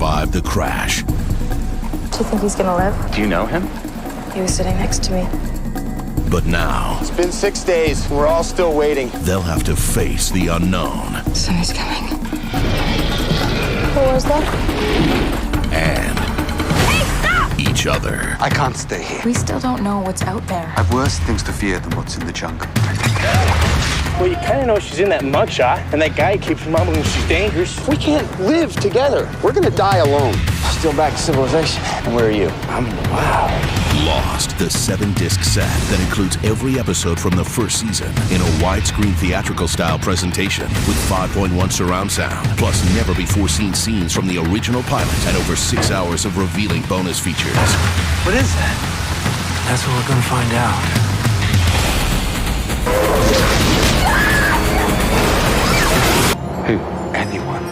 survive the crash. Do you think he's gonna live? Do you know him? He was sitting next to me. But now, It's been 6 days. We're all still waiting. they'll have to face the unknown Somebody's coming. Who was that? and each other. I can't stay here. We still don't know what's out there. I've worse things to fear than what's in the jungle. Well, you kind of know she's in that mugshot, and that guy keeps mumbling she's dangerous. We can't live together. We're gonna die alone. Still back to civilization. And where are you? Wow. Lost, the 7-disc set that includes every episode from the first season in a widescreen theatrical style presentation with 5.1 surround sound, plus never before seen scenes from the original pilot and over 6 hours of revealing bonus features. What is that? That's what we're gonna find out. Who? Anyone.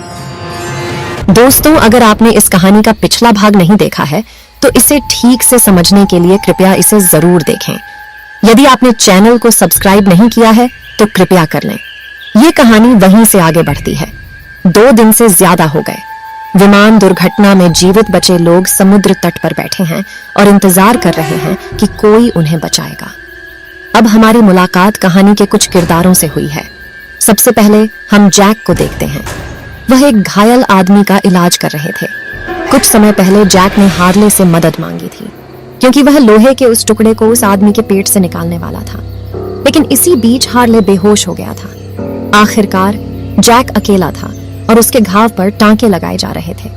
दोस्तों, अगर आपने इस कहानी का पिछला भाग नहीं देखा है तो इसे ठीक से समझने के लिए कृपया इसे जरूर देखें। यदि आपने चैनल को सब्सक्राइब नहीं किया है तो कृपया कर लें। ये कहानी वहीं से आगे बढ़ती है। 2 दिन से ज्यादा हो गए। विमान दुर्घटना में जीवित बचे लोग समुद्र तट पर बैठे हैं और इंतजार कर रहे हैं कि कोई उन्हें बचाएगा। अब हमारी मुलाकात कहानी के कुछ किरदारों से हुई है। सबसे पहले हम जैक को देखते हैं। वह एक घायल आदमी का इलाज कर रहे थे। कुछ समय पहले जैक ने हार्ले से मदद मांगी थी क्योंकि वह लोहे के उस टुकड़े को उस आदमी के पेट से निकालने वाला था, लेकिन इसी बीच हार्ले बेहोश हो गया था। आखिरकार जैक अकेला था और उसके घाव पर टांके लगाए जा रहे थे।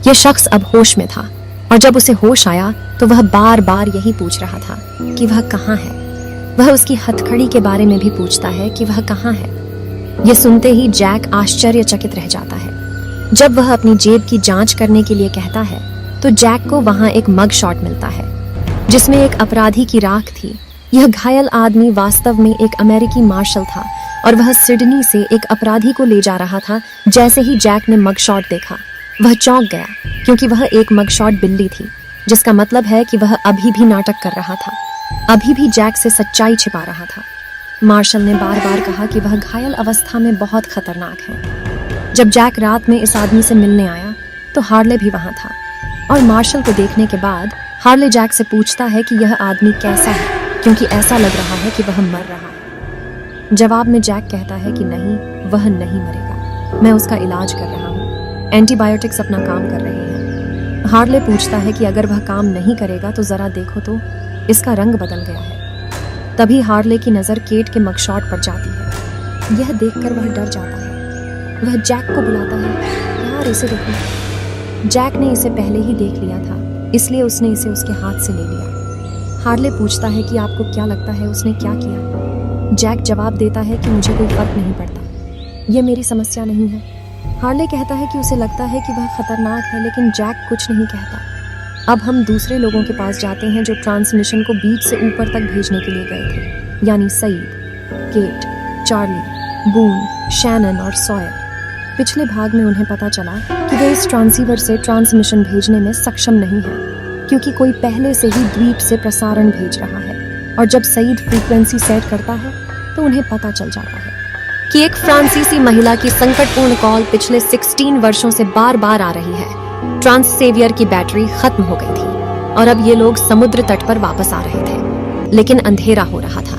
यह शख्स अब होश में था और जब उसे होश आया तो वह बार बार यही पूछ रहा था कि वह कहाँ है। वह उसकी हथकड़ी के बारे में भी पूछता है कि वह कहाँ है। यह सुनते ही जैक आश्चर्यचकित रह जाता है। जब वह अपनी जेब की जांच करने के लिए कहता है तो जैक को वहां एक मग शॉट मिलता है जिसमें एक अपराधी की राख थी। यह घायल आदमी वास्तव में एक अमेरिकी मार्शल था और वह सिडनी से एक अपराधी को ले जा रहा था। जैसे ही जैक ने मग शॉट देखा वह चौंक गया क्योंकि वह एक मग शॉट बिल्ली थी, जिसका मतलब है कि वह अभी भी नाटक कर रहा था, अभी भी जैक से सच्चाई छिपा रहा था। मार्शल ने बार बार कहा कि वह घायल अवस्था में बहुत खतरनाक है। जब जैक रात में इस आदमी से मिलने आया तो हार्ले भी वहां था और मार्शल को देखने के बाद हार्ले जैक से पूछता है कि यह आदमी कैसा है, क्योंकि ऐसा लग रहा है कि वह मर रहा है। जवाब में जैक कहता है कि नहीं, वह नहीं मरेगा, मैं उसका इलाज कर रहा हूँ, एंटीबायोटिक्स अपना काम कर रहे हैं। हार्ले पूछता है कि अगर वह काम नहीं करेगा तो जरा देखो तो इसका रंग बदल गया है। तभी हार्ले की नजर केट के मगशॉट पर जाती है। यह देखकर वह डर जाता है। वह जैक को बुलाता है, यार इसे देखो। जैक ने इसे पहले ही देख लिया था, इसलिए उसने इसे उसके हाथ से ले लिया। हार्ले पूछता है कि आपको क्या लगता है उसने क्या किया। जैक जवाब देता है कि मुझे कोई फर्क नहीं पड़ता, यह मेरी समस्या नहीं है। हार्ले कहता है कि उसे लगता है कि वह खतरनाक है, लेकिन जैक कुछ नहीं कहता। अब हम दूसरे लोगों के पास जाते हैं जो ट्रांसमिशन को बीच से ऊपर तक भेजने के लिए गए थे, यानी सईद, केट, चार्ली, बून, शैनन और सॉयर। पिछले भाग में उन्हें पता चला कि वे इस ट्रांसीवर से ट्रांसमिशन भेजने में सक्षम नहीं है क्योंकि कोई पहले से ही द्वीप से प्रसारण भेज रहा है, और जब सईद फ्रीक्वेंसी सेट करता है तो उन्हें पता चल जाता है कि एक फ्रांसीसी महिला की संकटपूर्ण कॉल पिछले 16 वर्षों से बार बार आ रही है। ट्रांससेवियर की बैटरी खत्म हो गई थी और अब ये लोग समुद्र तट पर वापस आ रहे थे, लेकिन अंधेरा हो रहा था।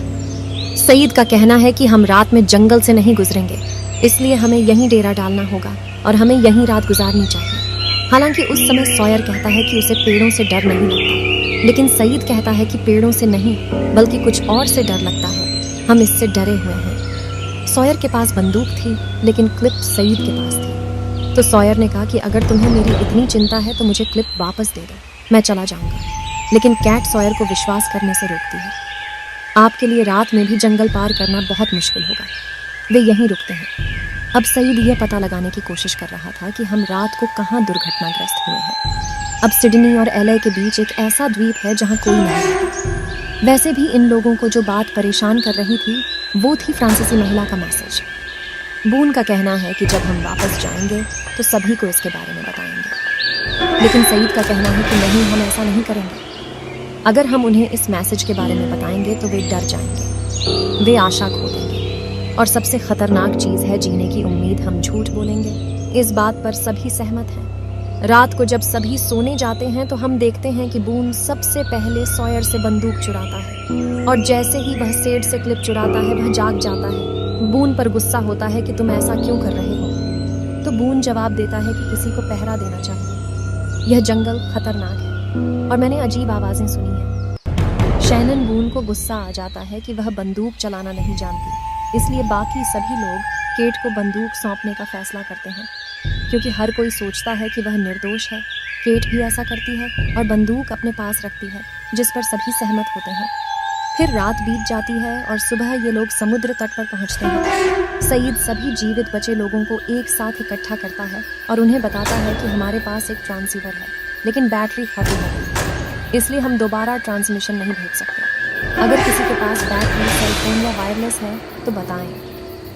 सईद का कहना है कि हम रात में जंगल से नहीं गुजरेंगे, इसलिए हमें यहीं डेरा डालना होगा और हमें यहीं रात गुजारनी चाहिए। हालांकि उस समय सॉयर कहता है कि उसे पेड़ों से डर नहीं लगता, लेकिन सईद कहता है कि पेड़ों से नहीं बल्कि कुछ और से डर लगता है, हम इससे डरे हुए हैं। सॉयर के पास बंदूक थी, लेकिन क्लिप सईद के पास थी। तो सॉयर ने कहा कि अगर तुम्हें मेरी इतनी चिंता है तो मुझे क्लिप वापस दे दो, मैं चला जाऊंगा। लेकिन कैट सॉयर को विश्वास करने से रोकती है। आपके लिए रात में भी जंगल पार करना बहुत मुश्किल होगा। वे यहीं रुकते हैं। अब सईद यह पता लगाने की कोशिश कर रहा था कि हम रात को कहाँ दुर्घटनाग्रस्त हुए हैं। अब सिडनी और एलए के बीच एक ऐसा द्वीप है जहाँ कोई नहीं रहता। वैसे भी इन लोगों को जो बात परेशान कर रही थी वो थी फ्रांसीसी महिला का मैसेज। बून का कहना है कि जब हम वापस जाएंगे तो सभी को इसके बारे में बताएंगे, लेकिन सईद का कहना है कि नहीं, हम ऐसा नहीं करेंगे। अगर हम उन्हें इस मैसेज के बारे में बताएंगे तो वे डर जाएंगे, वे आशा खो देंगे, और सबसे खतरनाक चीज है जीने की उम्मीद। हम झूठ बोलेंगे। इस बात पर सभी सहमत हैं। रात को जब सभी सोने जाते हैं तो हम देखते हैं कि बून सबसे पहले सॉयर से बंदूक चुराता है और जैसे ही वह सेड से क्लिप चुराता है वह जाग जाता है। बून पर गुस्सा होता है कि तुम ऐसा क्यों कर रहे हो, तो बून जवाब देता है कि किसी को पहरा देना चाहिए। यह जंगल खतरनाक है और मैंने अजीब आवाजें सुनी हैं। शैनन बून को गुस्सा आ जाता है कि वह बंदूक चलाना नहीं जानती, इसलिए बाकी सभी लोग केट को बंदूक सौंपने का फैसला करते हैं क्योंकि हर कोई सोचता है कि वह निर्दोष है। केट भी ऐसा करती है और बंदूक अपने पास रखती है, जिस पर सभी सहमत होते हैं। फिर रात बीत जाती है और सुबह ये लोग समुद्र तट पर पहुंचते हैं। सईद सभी जीवित बचे लोगों को एक साथ इकट्ठा करता है और उन्हें बताता है कि हमारे पास एक ट्रांसीवर है, लेकिन बैटरी खत्म हो गई है, इसलिए हम दोबारा ट्रांसमिशन नहीं भेज सकते। अगर किसी के पास बैटरी, सेलफोन या वायरलेस है तो बताएं।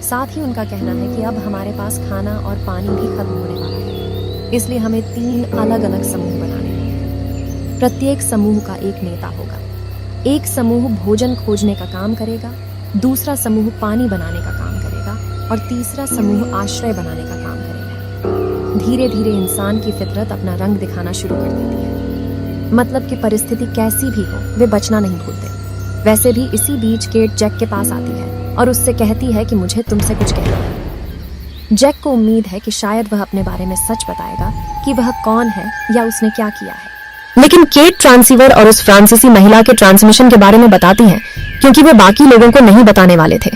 साथ ही उनका कहना है कि अब हमारे पास खाना और पानी भी खत्म होने वाला है, इसलिए हमें 3 अलग अलग समूह बनाने हैं। प्रत्येक समूह का एक नेता होगा। एक समूह भोजन खोजने का काम करेगा, दूसरा समूह पानी बनाने का काम करेगा और तीसरा समूह आश्रय बनाने का काम करेगा। धीरे धीरे इंसान की फितरत अपना रंग दिखाना शुरू कर देती है, मतलब कि परिस्थिति कैसी भी हो वे बचना नहीं भूलते। वैसे भी इसी बीच केट जैक के पास आती है और उससे कहती है कि मुझे तुमसे कुछ कहना है। जैक को उम्मीद है कि शायद वह अपने बारे में सच बताएगा कि वह कौन है या उसने क्या किया है, लेकिन केट ट्रांसीवर और उस फ्रांसीसी महिला के ट्रांसमिशन के बारे में बताती हैं क्योंकि वे बाकी लोगों को नहीं बताने वाले थे।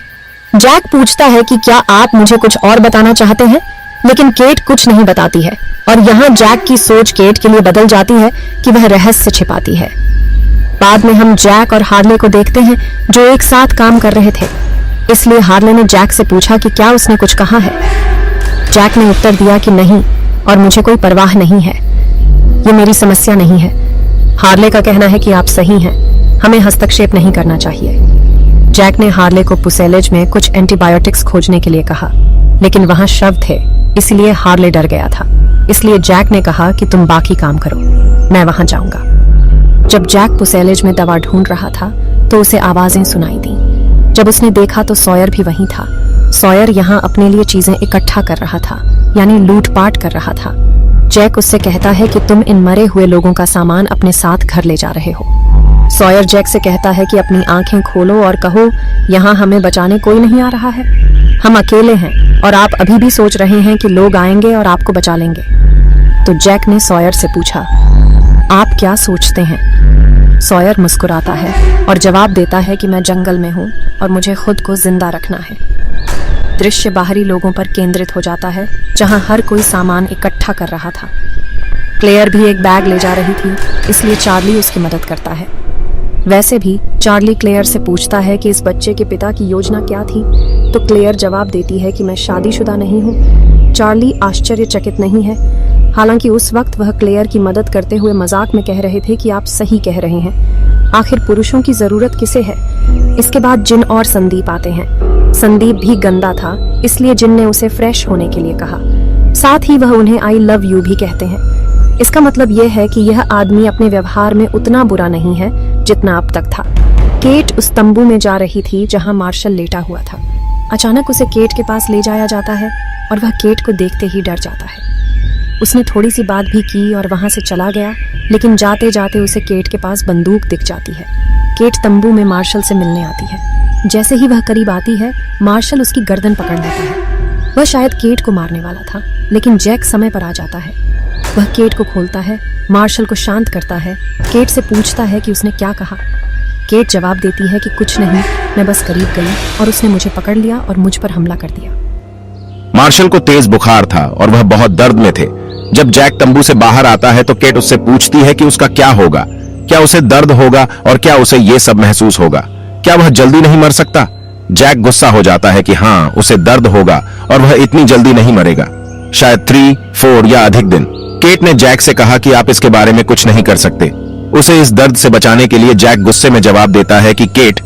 जैक पूछता है कि क्या आप मुझे कुछ और बताना चाहते हैं, लेकिन केट कुछ नहीं बताती है और यहाँ जैक की सोच केट के लिए बदल जाती है कि वह रहस्य छिपाती है। बाद में हम जैक और हार्ले को देखते हैं जो एक साथ काम कर रहे थे, इसलिए हार्ले ने जैक से पूछा कि क्या उसने कुछ कहा है। जैक ने उत्तर दिया कि नहीं और मुझे कोई परवाह नहीं है, ये मेरी समस्या नहीं है। हार्ले का कहना है कि आप सही हैं, हमें हस्तक्षेप नहीं करना चाहिए। जैक ने हार्ले को पुसेलेज में कुछ एंटीबायोटिक्स खोजने के लिए कहा, लेकिन वहां शव थे, इसलिए हार्ले डर गया था। इसलिए जैक ने कहा कि तुम बाकी काम करो, मैं वहां जाऊंगा। जब जैक पुसेलेज में दवा ढूंढ रहा था तो उसे आवाजें सुनाई दी। जब उसने देखा तो सॉयर भी वहीं था। सॉयर यहाँ अपने लिए चीजें इकट्ठा कर रहा था, यानी लूटपाट कर रहा था। जैक उससे कहता है कि तुम इन मरे हुए लोगों का सामान अपने साथ घर ले जा रहे हो। सॉयर जैक से कहता है कि अपनी आंखें खोलो और कहो, यहाँ हमें बचाने कोई नहीं आ रहा है, हम अकेले हैं और आप अभी भी सोच रहे हैं कि लोग आएंगे और आपको बचा लेंगे। तो जैक ने सॉयर से पूछा, आप क्या सोचते हैं? सॉयर मुस्कुराता है और जवाब देता है कि मैं जंगल में हूँ और मुझे खुद को जिंदा रखना है। दृश्य बाहरी लोगों पर केंद्रित हो जाता है, जहाँ हर कोई सामान इकट्ठा कर रहा था। क्लेयर भी एक बैग ले जा रही थी, इसलिए चार्ली उसकी मदद करता है। वैसे भी चार्ली क्लेयर से पूछता है कि इस बच्चे के पिता की योजना क्या थी, तो क्लेयर जवाब देती है कि मैं शादीशुदा नहीं हूँ। चार्ली आश्चर्यचकित नहीं है, हालांकि उस वक्त वह क्लेयर की मदद करते हुए मजाक में कह रहे थे कि आप सही कह रहे हैं, आखिर पुरुषों की जरूरत किसे है। इसके बाद जिन और संदीप आते हैं। संदीप भी गंदा था, इसलिए जिन ने उसे फ्रेश होने के लिए कहा। साथ ही वह उन्हें आई लव यू भी कहते हैं। इसका मतलब यह है कि यह आदमी अपने व्यवहार में उतना बुरा नहीं है जितना अब तक था। केट उस तंबू में जा रही थी जहां मार्शल लेटा हुआ था। अचानक उसे केट के पास ले जाया जाता है और वह केट को देखते ही डर जाता है। उसने थोड़ी सी बात भी की और वहां से चला गया, लेकिन जाते जाते उसे केट के पास बंदूक दिख जाती है। केट तंबू में मार्शल से मिलने आती है। जैसे ही वह करीब आती है, मार्शल उसकी गर्दन पकड़ लेता है। वह शायद केट को मारने वाला था, लेकिन जैक समय पर आ जाता है। वह केट को खोलता है, मार्शल को शांत करता है, केट से पूछता है कि उसने क्या कहा। केट जवाब देती है कि कुछ नहीं, मैं बस करीब गई और उसने मुझे पकड़ लिया और मुझ पर हमला कर दिया। मार्शल को तेज बुखार था और वह बहुत दर्द में थे। जब जैक तंबू से बाहर आता है तो केट उससे पूछती है कि उसका क्या होगा, क्या उसे दर्द होगा और क्या उसे ये सब महसूस होगा, क्या वह जल्दी नहीं मर सकता। जैक गुस्सा हो जाता है कि हाँ, उसे दर्द होगा और वह इतनी जल्दी नहीं मरेगा, शायद 3, 4 या अधिक दिन। केट ने जैक से कहा कि आप इसके बारे में कुछ नहीं कर सकते। उसे इस दर्द से बचाने के लिए जैक गुस्से में जवाब देता है कि केट,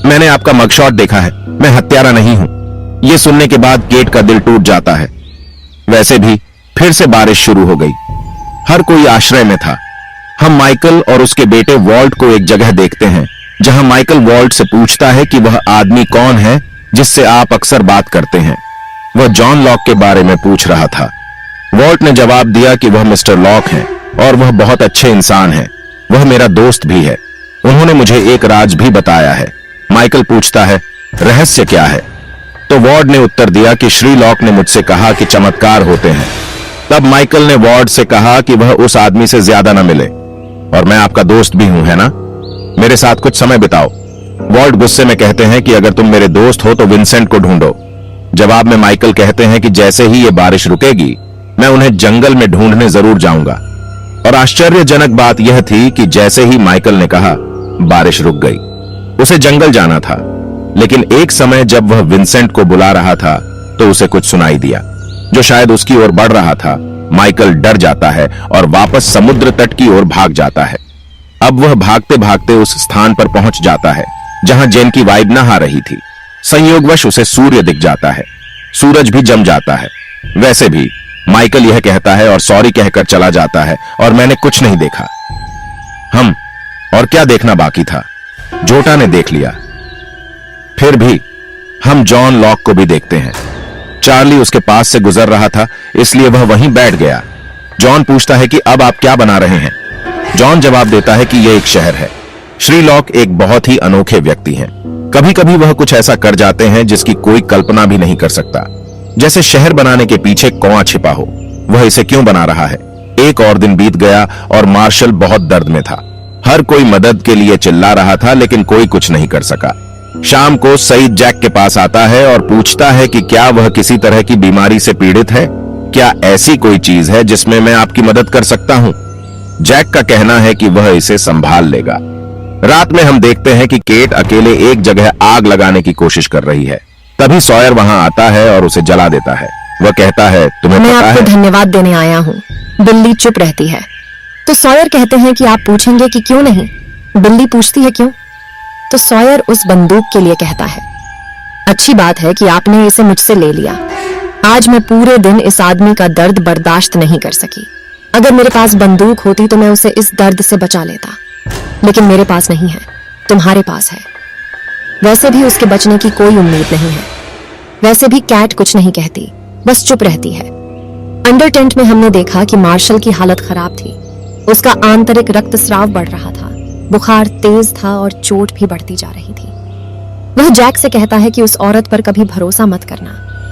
मैंने आपका मगशॉट देखा है, मैं हत्यारा नहीं हूं। यह सुनने के बाद केट का दिल टूट जाता है। वैसे भी फिर से बारिश शुरू हो गई। हर कोई आश्रय में था। हम माइकल और उसके बेटे वॉल्ट को एक जगह देखते हैं, जहां माइकल वॉल्ट से पूछता है कि वह आदमी कौन है जिससे आप अक्सर बात करते हैं। वह जॉन लॉक के बारे में पूछ रहा था। वॉल्ट ने जवाब दिया कि वह मिस्टर लॉक हैं और वह बहुत अच्छे इंसान हैं। वह मेरा दोस्त भी है। उन्होंने मुझे एक राज भी बताया है। माइकल पूछता है, रहस्य क्या है? तो वार्ड ने उत्तर दिया कि श्री लॉक ने मुझसे कहा कि चमत्कार होते हैं। तब माइकल ने वार्ड से कहा कि वह उस आदमी से ज्यादा न मिले, और मैं आपका दोस्त भी हूं, है ना? मेरे साथ कुछ समय बिताओ। वार्ड गुस्से में कहते हैं कि अगर तुम मेरे दोस्त हो तो विंसेंट को ढूंढो। जवाब में माइकल कहते हैं कि जैसे ही ये बारिश रुकेगी मैं उन्हें जंगल में ढूंढने जरूर जाऊंगा। और आश्चर्यजनक बात यह थी कि जैसे ही माइकल ने कहा, बारिश रुक गई। उसे जंगल जाना था, लेकिन एक समय जब वह विंसेंट को बुला रहा था तो उसे कुछ सुनाई दिया जो शायद उसकी ओर बढ़ रहा था। माइकल डर जाता है और वापस समुद्र तट की ओर भाग जाता है। अब वह भागते भागते उस स्थान पर पहुंच जाता है जहां जेन की वाइब नहा रही थी। संयोगवश उसे सूर्य दिख जाता है। सूरज भी जम जाता है। वैसे भी माइकल यह कहता है और सॉरी कहकर चला जाता है और मैंने कुछ नहीं देखा। हम और क्या देखना बाकी था? जोटा ने देख लिया। फिर भी हम जॉन लॉक को भी देखते हैं। चार्ली उसके पास से गुजर रहा था, इसलिए वह वहीं बैठ गया। जॉन पूछता है कि अब आप क्या बना रहे हैं? जॉन जवाब देता है कि यह एक शहर है। श्री लॉक एक बहुत ही अनोखे व्यक्ति हैं। कभी कभी वह कुछ ऐसा कर जाते हैं जिसकी कोई कल्पना भी नहीं कर सकता। जैसे शहर बनाने के पीछे कौवा छिपा हो। वह इसे क्यों बना रहा है? एक और दिन बीत गया और मार्शल बहुत दर्द में था। हर कोई मदद के लिए चिल्ला रहा था, लेकिन कोई कुछ नहीं कर सका। शाम को सईद जैक के पास आता है और पूछता है कि क्या वह किसी तरह की बीमारी से पीड़ित है? क्या ऐसी कोई चीज है जिसमें मैं आपकी मदद कर सकता हूं? जैक का कहना है कि वह इसे संभाल लेगा। रात में हम देखते हैं कि केट अकेले एक जगह आग लगाने की कोशिश कर रही है। तभी सॉयर वहां आता है और उसे जला देता है। वह कहता है, तुम्हें मैं पता आपको है? धन्यवाद देने आया हूँ। बिल्ली चुप रहती है। तो सॉयर कहते हैं कि आप पूछेंगे कि क्यों नहीं। बिल्ली पूछती है क्यों? तो सॉयर उस बंदूक के लिए कहता है, अच्छी बात है कि आपने इसे मुझसे ले लिया। आज मैं पूरे दिन इस आदमी का दर्द बर्दाश्त नहीं कर सकी। अगर मेरे पास बंदूक होती तो मैं उसे इस दर्द से बचा लेता, लेकिन मेरे पास नहीं है, तुम्हारे पास है। वैसे भी उसके बचने की कोई उम्मीद नहीं है। वैसे भी कैट कुछ नहीं कहती, बस चुप रहती है। अंडर टेंट में हमने देखा कि मार्शल की हालत खराब थी। उसका आंतरिक रक्तस्राव बढ़ रहा था, बुखार तेज था और चोट भी बढ़ती जा रही थी। वह जैक से कहता है कि उस औरत पर कभी भरोसा मत करना।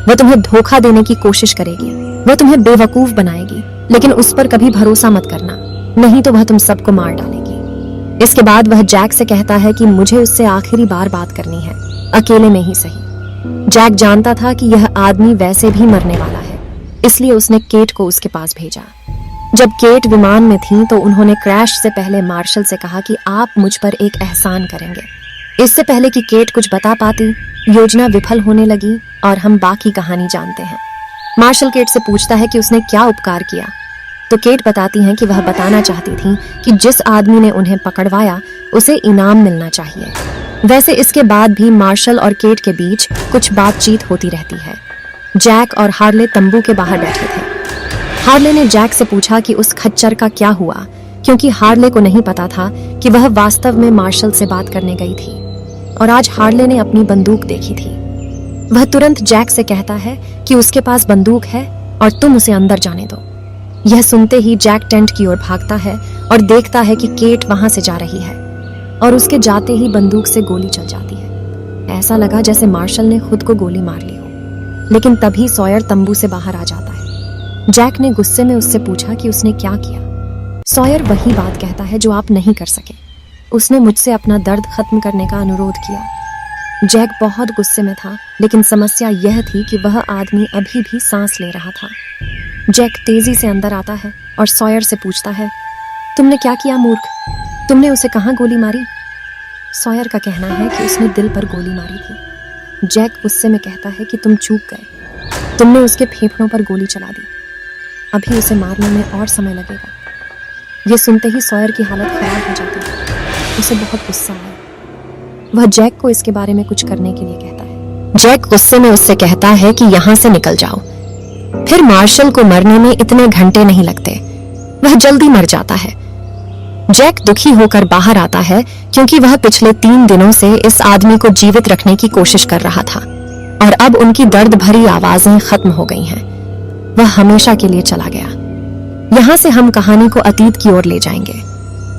वह तुम्हें धोखा देने की कोशिश करेगी, वह तुम्हें बेवकूफ बनाएगी, लेकिन उस पर कभी भरोसा मत करना, नहीं तो वह तुम सबको मार डालेगी। इसके बाद वह जैक से कहता है कि मुझे उससे आखिरी बार बात करनी है, अकेले में ही सही। जैक जानता था कि यह आदमी वैसे भी मरने वाला है, इसलिए उसने केट को उसके पास भेजा। जब केट विमान में थी तो उन्होंने क्रैश से पहले मार्शल से कहा कि आप मुझ पर एक एहसान करेंगे। इससे पहले कि केट कुछ बता पाती, योजना विफल होने लगी और हम बाकी कहानी जानते हैं। मार्शल केट से पूछता है कि उसने क्या उपकार किया, तो केट बताती हैं कि वह बताना चाहती थी कि जिस आदमी ने उन्हें पकड़वाया उसे इनाम मिलना चाहिए। वैसे इसके बाद भी मार्शल और केट के बीच कुछ बातचीत होती रहती है। जैक और हार्ले तंबू के बाहर बैठे थे। हार्ले ने जैक से पूछा कि उस खच्चर का क्या हुआ, क्योंकि हार्ले को नहीं पता था कि वह वास्तव में मार्शल से बात करने गई थी और आज हार्ले ने अपनी बंदूक देखी थी। वह तुरंत जैक से कहता है कि उसके पास बंदूक है और तुम उसे अंदर जाने दो। यह सुनते ही जैक टेंट की ओर भागता है और देखता है कि केट वहां से जा रही है और उसके जाते ही बंदूक से गोली चल जाती है। ऐसा लगा जैसे मार्शल ने खुद को गोली मार ली हो, लेकिन तभी सॉयर तंबू से बाहर आ जाता है। जैक ने गुस्से में उससे पूछा कि उसने क्या किया। सॉयर वही बात कहता है जो आप नहीं कर सके। उसने मुझसे अपना दर्द खत्म करने का अनुरोध किया। जैक बहुत गुस्से में था, लेकिन समस्या यह थी कि वह आदमी अभी भी सांस ले रहा था। जैक तेजी से अंदर आता है और सॉयर से पूछता है, तुमने क्या किया मूर्ख? तुमने उसे कहाँ गोली मारी? सॉयर का कहना है कि उसने दिल पर गोली मारी थी। जैक गुस्से में कहता है कि तुम चूक गए, तुमने उसके फेफड़ों पर गोली चला दी। अभी उसे मारने में और समय लगेगा। यह सुनते ही सॉयर की हालत खराब हो जाती है। उसे बहुत गुस्सा आया। वह जैक को इसके बारे में कुछ करने के लिए कहता है। जैक गुस्से में उससे कहता है कि यहां से निकल जाओ। फिर मार्शल को मरने में इतने घंटे नहीं लगते, वह जल्दी मर जाता है। जैक दुखी होकर बाहर आता है क्योंकि वह पिछले 3 दिनों से इस आदमी को जीवित रखने की कोशिश कर रहा था और अब उनकी दर्द भरी आवाजें खत्म हो गई हैं। वह हमेशा के लिए चला गया। यहाँ से हम कहानी को अतीत की ओर ले जाएंगे,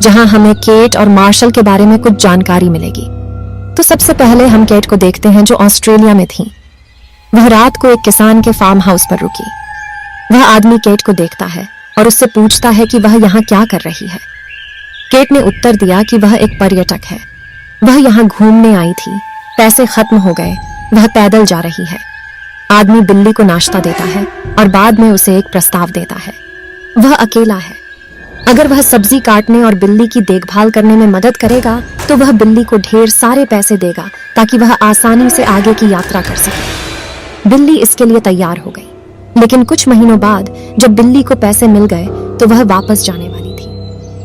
जहां हमें केट और मार्शल के बारे में कुछ जानकारी मिलेगी। तो सबसे पहले हम केट को देखते हैं, जो ऑस्ट्रेलिया में थी। वह रात को एक किसान के फार्म हाउस पर रुकी। वह आदमी केट को देखता है और उससे पूछता है कि वह यहाँ क्या कर रही है। केट ने उत्तर दिया कि वह एक पर्यटक है, वह यहाँ घूमने आई थी, पैसे खत्म हो गए, वह पैदल जा रही है। आदमी बिल्ली को नाश्ता देता है और बाद में उसे एक प्रस्ताव देता है। वह अकेला है, अगर वह सब्जी काटने और बिल्ली की देखभाल करने में मदद करेगा तो वह बिल्ली को ढेर सारे पैसे देगा ताकि वह आसानी से आगे की यात्रा कर सके। बिल्ली इसके लिए तैयार हो गई, लेकिन कुछ महीनों बाद जब बिल्ली को पैसे मिल गए तो वह वापस जाने वाली थी।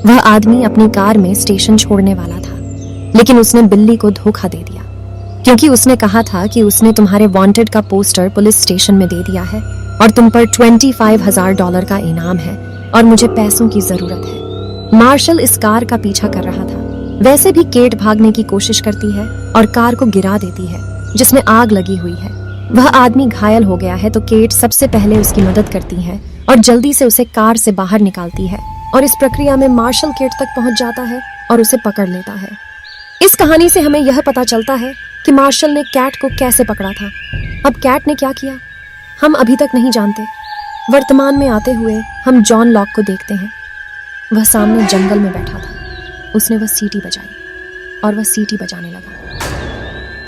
वह आदमी अपनी कार में स्टेशन छोड़ने वाला था, लेकिन उसने बिल्ली को धोखा दे दिया, क्योंकि उसने कहा था कि उसने तुम्हारे वांटेड का पोस्टर पुलिस स्टेशन में दे दिया है और तुम पर $25,000 का इनाम है और मुझे पैसों की जरूरत है। मार्शल इस कार का पीछा कर रहा था। वैसे भी केट भागने की कोशिश करती है और कार को गिरा देती है, जिसमें आग लगी हुई है। वह आदमी घायल हो गया है तो केट सबसे पहले उसकी मदद करती है और जल्दी से उसे कार से बाहर निकालती है, और इस प्रक्रिया में मार्शल केट तक पहुंच जाता है और उसे पकड़ लेता है। इस कहानी से हमें यह पता चलता है कि मार्शल ने कैट को कैसे पकड़ा था। अब कैट ने क्या किया, हम अभी तक नहीं जानते। वर्तमान में आते हुए हम जॉन लॉक को देखते हैं। वह सामने जंगल में बैठा था। उसने वह सीटी बजाई और वह सीटी बजाने लगा।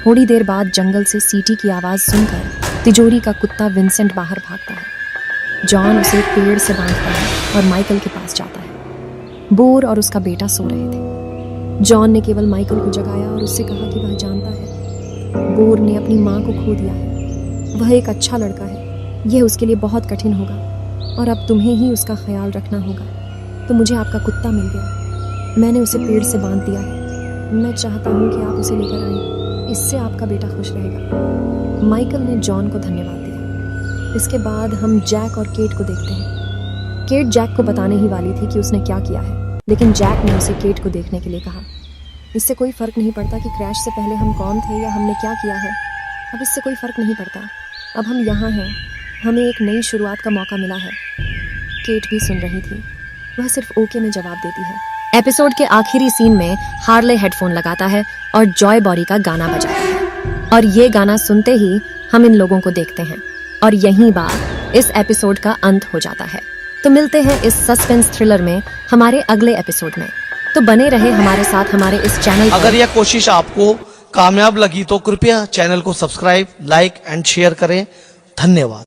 थोड़ी देर बाद जंगल से सीटी की आवाज सुनकर तिजोरी का कुत्ता विंसेंट बाहर भागता है। जॉन उसे पेड़ से बांधता है और माइकल के पास जाता है। बोर और उसका बेटा सो रहे थे। जॉन ने केवल माइकल को जगाया और उससे कहा कि वह जानता है बोर ने अपनी माँ को खो दिया है। वह एक अच्छा लड़का है, यह उसके लिए बहुत कठिन होगा और अब तुम्हें ही उसका ख्याल रखना होगा। तो मुझे आपका कुत्ता मिल गया, मैंने उसे पेड़ से बांध दिया है। मैं चाहता हूँ कि आप उसे लेकर आएं, इससे आपका बेटा खुश रहेगा। माइकल ने जॉन को धन्यवाद दिया। इसके बाद हम जैक और केट को देखते हैं। केट जैक को बताने ही वाली थी कि उसने क्या किया है, लेकिन जैक ने उसे केट को देखने के लिए कहा। इससे कोई फर्क नहीं पड़ता कि क्रैश से पहले हम कौन थे या हमने क्या किया है। अब इससे कोई फर्क नहीं पड़ता। अब हम यहाँ हैं, हमें एक नई शुरुआत का मौका मिला है। केट भी सुन रही थी। वह सिर्फ ओके में जवाब देती है। एपिसोड के आखिरी सीन में हार्ले हेडफोन लगाता है और जॉय बॉरी का गाना बजाता है, और ये गाना सुनते ही हम इन लोगों को देखते हैं, और यहीं बात इस एपिसोड का अंत हो जाता है। तो मिलते हैं इस सस्पेंस थ्रिलर में हमारे अगले एपिसोड में। तो बने रहे हमारे साथ हमारे इस चैनल पर। अगर यह कोशिश आपको कामयाब लगी तो कृपया चैनल को सब्सक्राइब, लाइक एंड शेयर करें। धन्यवाद।